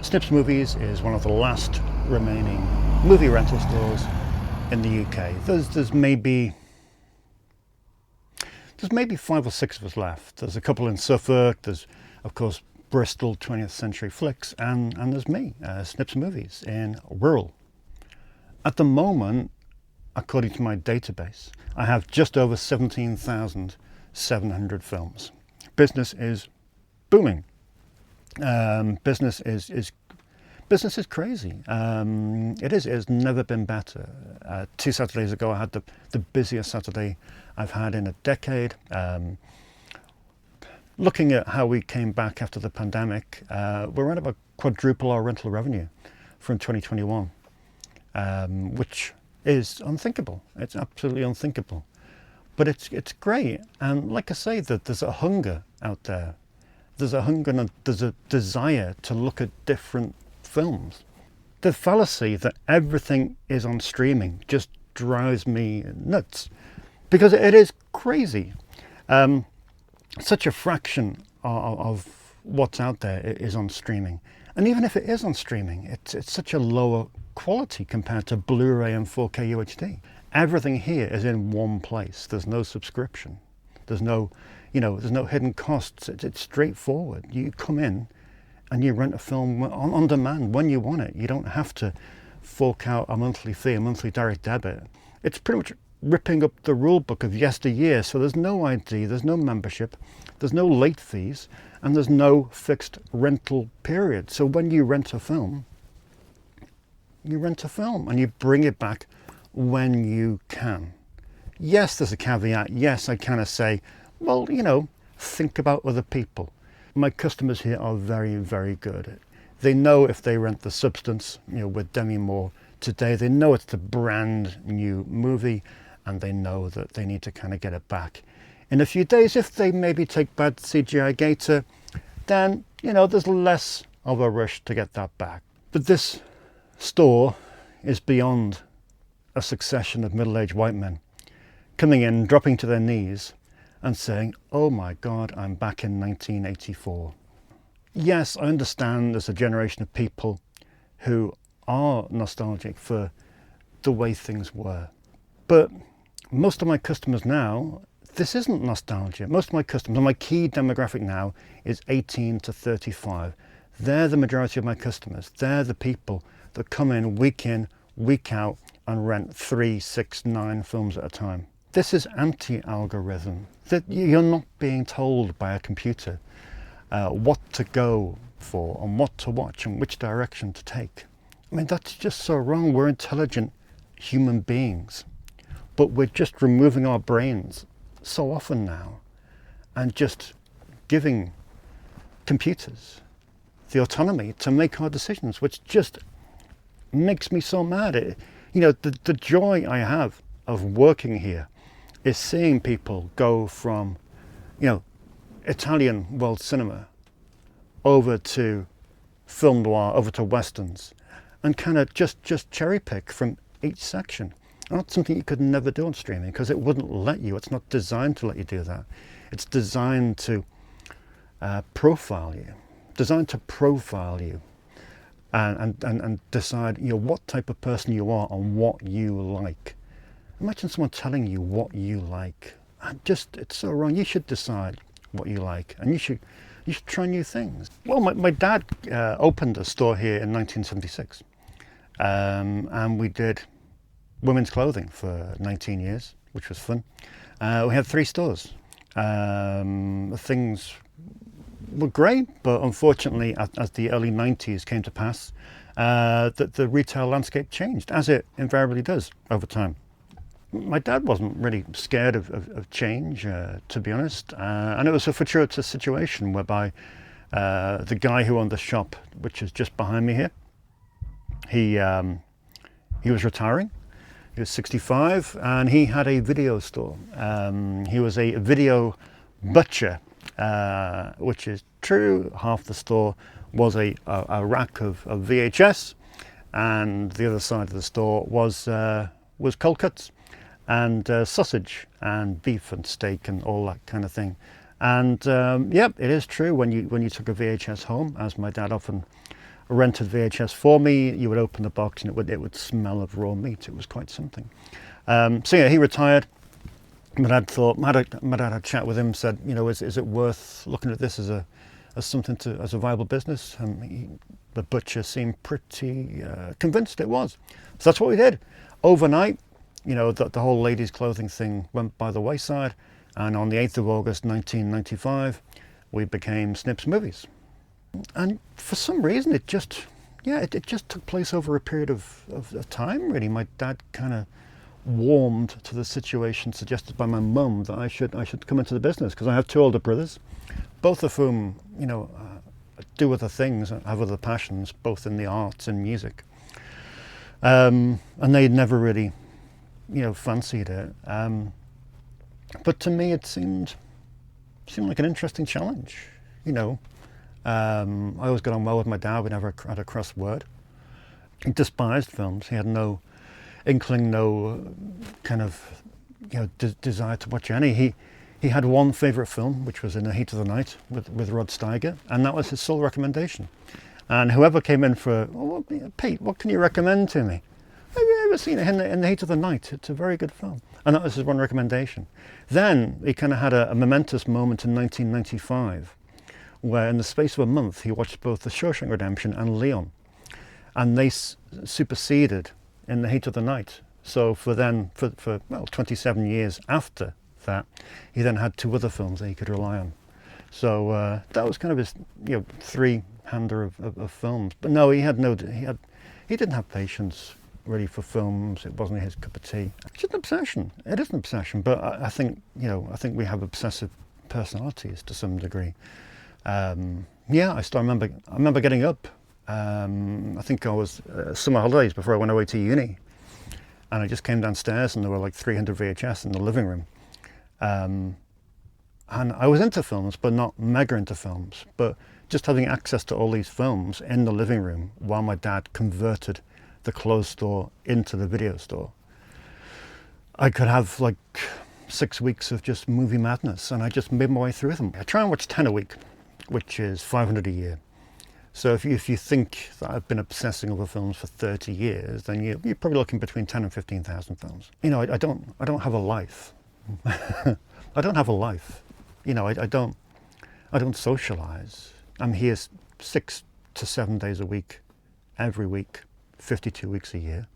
Snips Movies is one of the last remaining movie rental stores in the UK. There's maybe 5 or 6 of us left. There's a couple in Suffolk, there's of course Bristol 20th Century Flicks, and there's me, Snips Movies in Wirral. At the moment, according to my database, I have just over 17,700 films. Business is booming. Business is crazy. It is. It's never been better. 2 Saturdays ago, I had the busiest Saturday I've had in a decade. Looking at how we came back after the pandemic, we're at about quadruple our rental revenue from 2021, which is unthinkable. It's absolutely unthinkable. But it's great. And like I say, that there's a hunger out there. There's a hunger and there's a desire to look at different films. The fallacy that everything is on streaming just drives me nuts, because it is crazy. Such a fraction of what's out there is on streaming. And even if it is on streaming, it's such a lower quality compared to Blu-ray and 4K UHD. Everything here is in one place. There's no subscription. There's no hidden costs. It's straightforward. You come in and you rent a film on demand when you want it. You don't have to fork out a monthly fee, a monthly direct debit. It's pretty much ripping up the rule book of yesteryear. So there's no ID, there's no membership, there's no late fees, and there's no fixed rental period. So when you rent a film and you bring it back when you can. Yes, there's a caveat. Yes, I kind of say, well, think about other people. My customers here are very, very good. They know if they rent The Substance, with Demi Moore today, they know it's the brand new movie, and they know that they need to kind of get it back in a few days. If they maybe take bad CGI Gator, then, there's less of a rush to get that back. But this store is beyond a succession of middle-aged white men coming in, dropping to their knees and saying, oh my God, I'm back in 1984. Yes, I understand there's a generation of people who are nostalgic for the way things were. But most of my customers now, this isn't nostalgia. Most of my customers, and my key demographic now is 18 to 35. They're the majority of my customers. They're the people that come in, week out, and rent 3, 6, 9 films at a time. This is anti-algorithm, that you're not being told by a computer what to go for and what to watch and which direction to take. I mean, that's just so wrong. We're intelligent human beings, but we're just removing our brains so often now and just giving computers the autonomy to make our decisions, which just makes me so mad. The joy I have of working here is seeing people go from, Italian world cinema over to film noir, over to westerns, and kind of just cherry pick from each section. And that's something you could never do on streaming, because it wouldn't let you. It's not designed to let you do that. It's designed to profile you, and decide what type of person you are and what you like. Imagine someone telling you what you like. It's so wrong. You should decide what you like, and you should try new things. Well, my dad opened a store here in 1976, and we did women's clothing for 19 years, which was fun. We had 3 stores. Things were great, but unfortunately, as the early 90s came to pass, the retail landscape changed, as it invariably does over time. My dad wasn't really scared of change, to be honest, and it was a fortuitous situation whereby the guy who owned the shop, which is just behind me here, he was retiring. He was 65, and he had a video store. He was a video butcher, which is true. Half the store was a rack of VHS, and the other side of the store was cold cuts and sausage and beef and steak and all that kind of thing. And yeah, it is true, when you took a VHS home, as my dad often rented VHS for me. You would open the box and it would smell of raw meat. It was quite something. So yeah, he retired. My dad had a chat with him, said, you know, is it worth looking at this as a viable business? The butcher seemed pretty convinced it was. So that's what we did. Overnight, you know, the whole ladies' clothing thing went by the wayside, and on the 8th of August 1995, we became Snips Movies. And for some reason, it just took place over a period of time, really. My dad kind of warmed to the situation suggested by my mum that I should come into the business, because I have two older brothers, both of whom, you know, do other things, have other passions, both in the arts and music. And they'd never really, you know, fancied it. But to me, it seemed like an interesting challenge, you know. I always got on well with my dad. We never had a cross word. He despised films. He had no inkling, no kind of, you know, desire to watch any. He had one favourite film, which was In the Heat of the Night with Rod Steiger, and that was his sole recommendation. And whoever came in for, oh, Pete, what can you recommend to me? Have you ever seen it, In the Heat of the Night? It's a very good film. And that was his one recommendation. Then he kind of had a momentous moment in 1995, where in the space of a month he watched both The Shawshank Redemption and Leon, and they superseded In the Heat of the Night. So for 27 years after that, he then had two other films that he could rely on. So that was kind of his, you know, three-hander of films. But no, he didn't have patience really for films. It wasn't his cup of tea. It's an obsession. It is an obsession. But I think, you know, we have obsessive personalities to some degree. Yeah, I remember getting up. I think I was summer holidays before I went away to uni, and I just came downstairs and there were like 300 VHS in the living room. And I was into films, but not mega into films. But just having access to all these films in the living room while my dad converted the clothes store into the video store, I could have like 6 weeks of just movie madness, and I just made my way through them. I try and watch 10 a week, which is 500 a year. So if you think that I've been obsessing over films for 30 years, then you're probably looking between 10 and 15,000 films. You know, I don't have a life. I don't have a life. You know, I don't socialize. I'm here 6 to 7 days a week, every week, 52 weeks a year,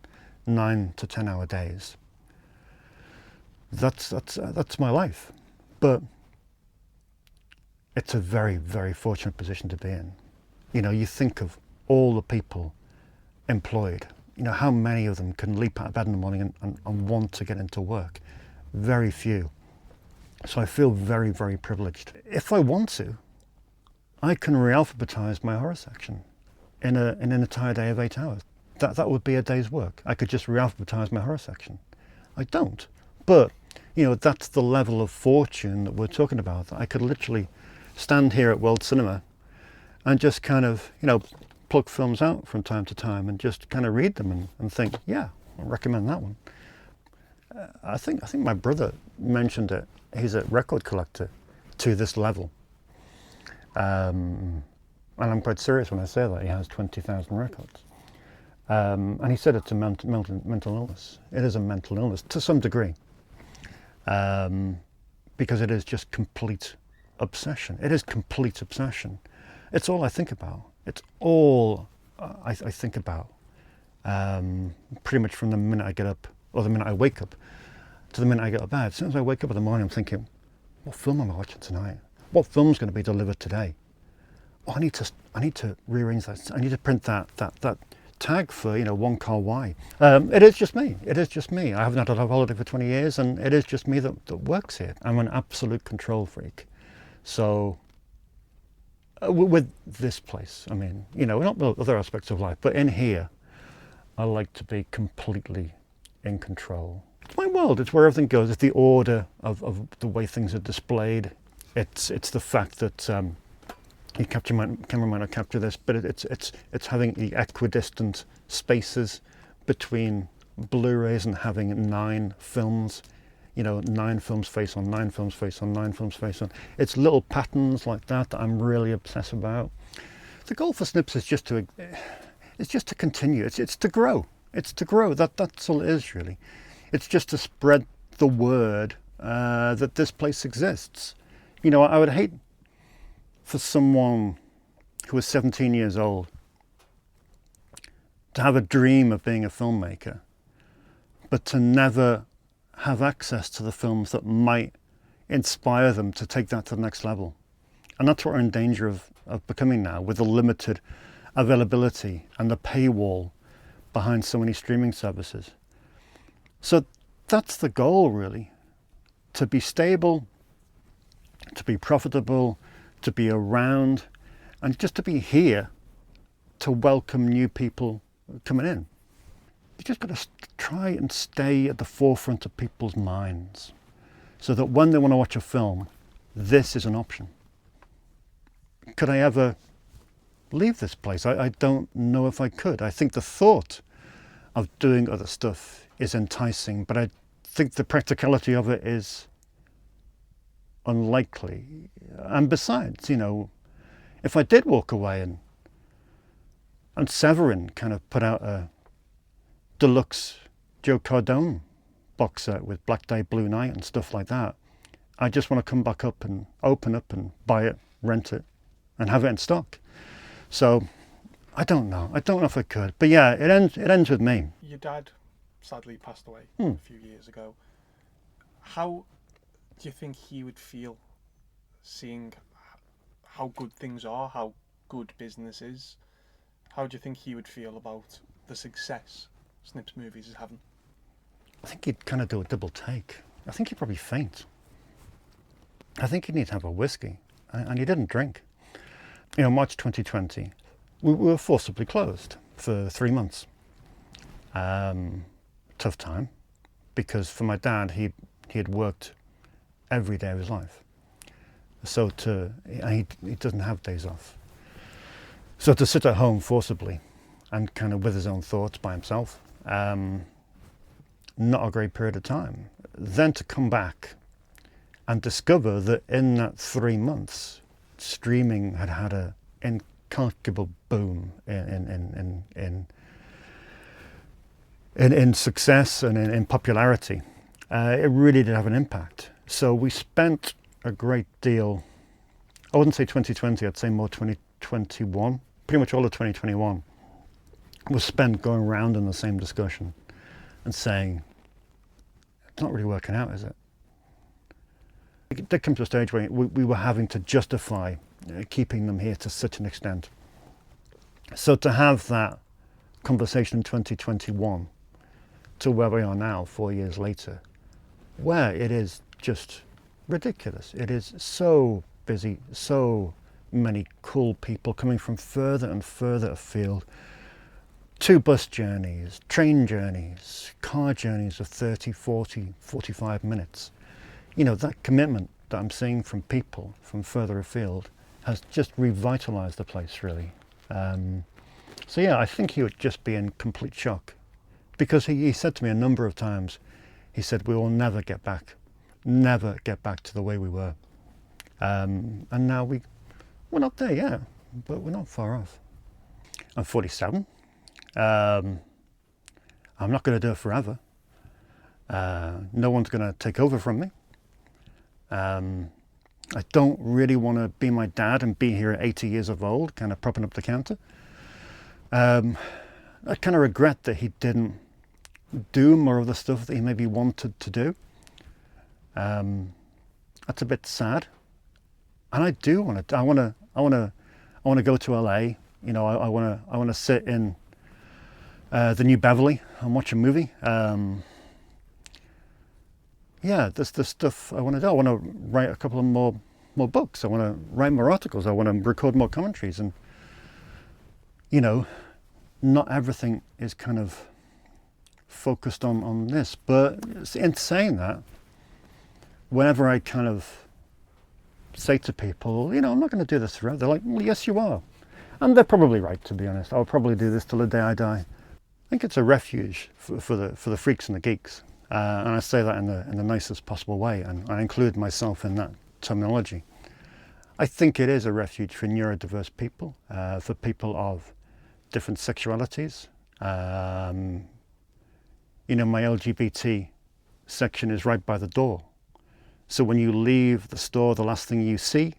9 to 10 hour days. That's my life. But it's a very, very fortunate position to be in. You know, you think of all the people employed, you know, how many of them can leap out of bed in the morning and want to get into work? Very few. So I feel very, very privileged. If I want to, I can re-alphabetize my horror section in an entire day of 8 hours. That would be a day's work. I could just re-alphabetize my horror section. I don't. But, you know, that's the level of fortune that we're talking about. That I could literally stand here at World Cinema and just kind of, you know, pluck films out from time to time and just kind of read them and think, yeah, I'll recommend that one. I think my brother mentioned it. He's a record collector to this level. And I'm quite serious when I say that. He has 20,000 records. And he said it's a mental illness. It is a mental illness to some degree. Because it is just complete obsession. It is complete obsession. It's all I think about. It's all I think about. Pretty much from the minute I get up, or the minute I wake up, to the minute I get out of bed. As soon as I wake up in the morning, I'm thinking, what film am I watching tonight? What film's going to be delivered today? Oh, I need to rearrange that. I need to print that tag for, you know, one car Y. It is just me. It is just me. I haven't had a holiday for 20 years, and it is just me that works here. I'm an absolute control freak. So with this place, I mean, you know, not with other aspects of life, but in here, I like to be completely in control. It's my world. It's where everything goes. It's the order of the way things are displayed. It's the fact that camera might not capture this, but it's having the equidistant spaces between Blu-rays and having 9 films, you know, 9 films face on, 9 films face on, 9 films face on. It's little patterns like that I'm really obsessed about. the goal for Snips is just to continue. It's to grow. It's to grow. That's all it is really. It's just to spread the word that this place exists. You know, I would hate for someone who was 17 years old to have a dream of being a filmmaker, but to never have access to the films that might inspire them to take that to the next level. And that's what we're in danger of becoming now, with the limited availability and the paywall behind so many streaming services. So that's the goal really, to be stable, to be profitable, to be around, and just to be here to welcome new people coming in. You just got to try and stay at the forefront of people's minds so that when they want to watch a film, this is an option. Could I ever leave this place? I don't know if I could. I think the thought of doing other stuff is enticing, but I think the practicality of it is unlikely. And besides, you know, if I did walk away and Severin kind of put out a deluxe Joe Cardone box set with Black Day, Blue Night and stuff like that, I just want to come back up and open up and buy it, rent it, and have it in stock. So I don't know. I don't know if I could. But yeah, it ends with me. Your dad sadly passed away a few years ago. How do you think he would feel seeing how good things are, how good business is? How do you think he would feel about the success Snips Movies is having? I think he'd kind of do a double take. I think he'd probably faint. I think he'd need to have a whiskey. And he didn't drink. You know, March 2020, we were forcibly closed for 3 months. Tough time, because for my dad, he had worked every day of his life. So he doesn't have days off. So to sit at home forcibly and kind of with his own thoughts by himself, not a great period of time. Then to come back and discover that in that 3 months, streaming had had an incalculable boom in success and in popularity. It really did have an impact. So we spent a great deal, I wouldn't say 2020, I'd say more 2021. Pretty much all of 2021 was spent going around in the same discussion and saying, it's not really working out, is it? It did come to a stage where we were having to justify keeping them here to such an extent. So to have that conversation in 2021 to where we are now, 4 years later, where it is just ridiculous. It is so busy, so many cool people coming from further and further afield. 2 bus journeys, train journeys, car journeys of 30, 40, 45 minutes. You know, that commitment that I'm seeing from people from further afield has just revitalized the place, really. So yeah, I think he would just be in complete shock, because he said to me a number of times, he said, we will never get back to the way we were. And now we're not there yet, but we're not far off. I'm 47. I'm not going to do it forever. No one's going to take over from me. I don't really want to be my dad and be here at 80 years of old, kind of propping up the counter. I kind of regret that he didn't do more of the stuff that he maybe wanted to do. That's a bit sad. And I do want to. I want to go to LA. You know, I want to sit in the New Beverly and watch a movie. Yeah, there's the stuff I want to do. I want to write a couple of more books. I want to write more articles. I want to record more commentaries. And, you know, not everything is kind of focused on this. But in saying that, whenever I kind of say to people, you know, I'm not going to do this forever, they're like, well, yes, you are. And they're probably right, to be honest. I'll probably do this till the day I die. I think it's a refuge for the freaks and the geeks. And I say that in the nicest possible way, and I include myself in that terminology. I think it is a refuge for neurodiverse people, for people of different sexualities. You know, my LGBT section is right by the door. So when you leave the store, the last thing you see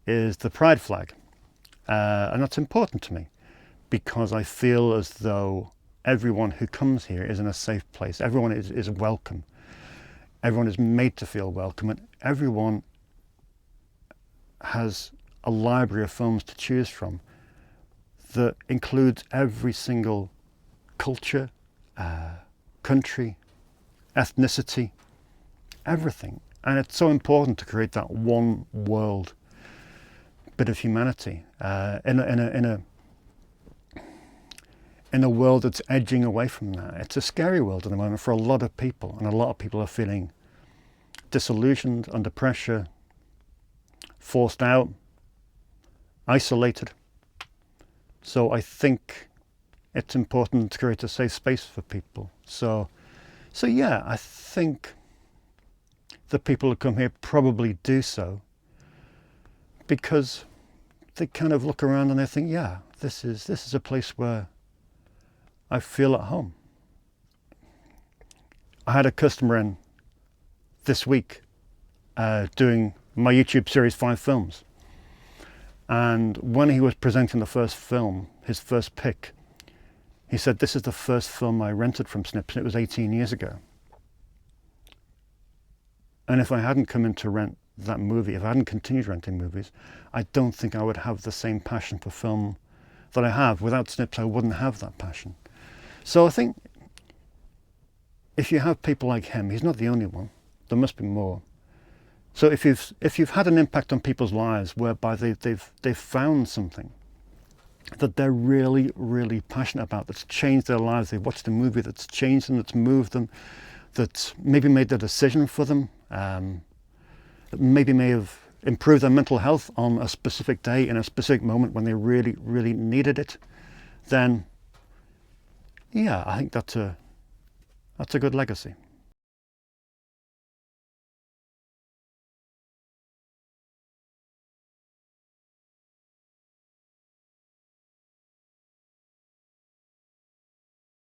is the pride flag. And that's important to me because I feel as though everyone who comes here is in a safe place. Everyone is welcome. Everyone is made to feel welcome, and everyone has a library of films to choose from that includes every single culture, country, ethnicity, everything. And it's so important to create that one world bit of humanity in a world that's edging away from that. It's a scary world at the moment for a lot of people, and a lot of people are feeling disillusioned, under pressure, forced out, isolated. So I think it's important to create a safe space for people. So yeah, I think the people who come here probably do so because they kind of look around and they think, yeah, this is a place where I feel at home. I had a customer in this week doing my YouTube series 5 films. And when he was presenting the first film, his first pick, he said, this is the first film I rented from Snips, and it was 18 years ago. And if I hadn't come in to rent that movie, if I hadn't continued renting movies, I don't think I would have the same passion for film that I have. Without Snips, I wouldn't have that passion. So I think if you have people like him, he's not the only one. There must be more. So if you've had an impact on people's lives whereby they've found something that they're really, really passionate about, that's changed their lives, they've watched a movie that's changed them, that's moved them, that's maybe made a decision for them, that maybe may have improved their mental health on a specific day in a specific moment when they really, really needed it, then yeah, I think that's a good legacy.